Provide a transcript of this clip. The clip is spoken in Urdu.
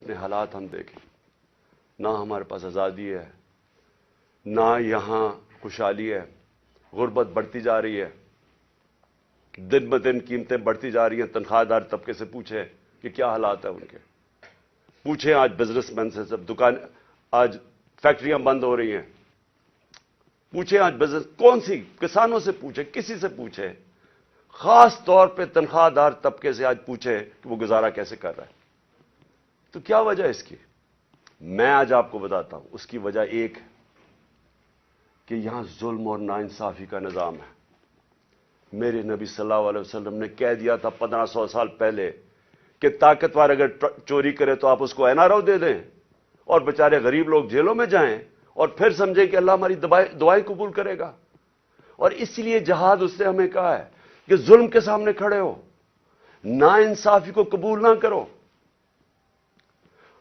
اپنے حالات ہم دیکھیں، نہ ہمارے پاس آزادی ہے، نہ یہاں خوشحالی ہے، غربت بڑھتی جا رہی ہے، دن بدن قیمتیں بڑھتی جا رہی ہیں۔ تنخواہ دار طبقے سے پوچھیں کہ کیا حالات ہیں ان کے، پوچھیں آج بزنس مین سے، سب دکان، آج فیکٹریاں بند ہو رہی ہیں، پوچھیں آج بزنس کون سی، کسانوں سے پوچھیں، کسی سے پوچھیں، خاص طور پہ تنخواہ دار طبقے سے آج پوچھیں کہ وہ گزارا کیسے کر رہا ہے۔ تو کیا وجہ ہے اس کی؟ میں آج آپ کو بتاتا ہوں۔ اس کی وجہ ایک ہے کہ یہاں ظلم اور ناانصافی کا نظام ہے۔ میرے نبی صلی اللہ علیہ وسلم نے کہہ دیا تھا 1500 سال پہلے کہ طاقتور اگر چوری کرے تو آپ اس کو این آر او دے دیں، اور بیچارے غریب لوگ جیلوں میں جائیں، اور پھر سمجھیں کہ اللہ ہماری دعائیں قبول کرے گا۔ اور اسی لیے جہاد اس نے ہمیں کہا ہے کہ ظلم کے سامنے کھڑے ہو، ناانصافی کو قبول نہ کرو،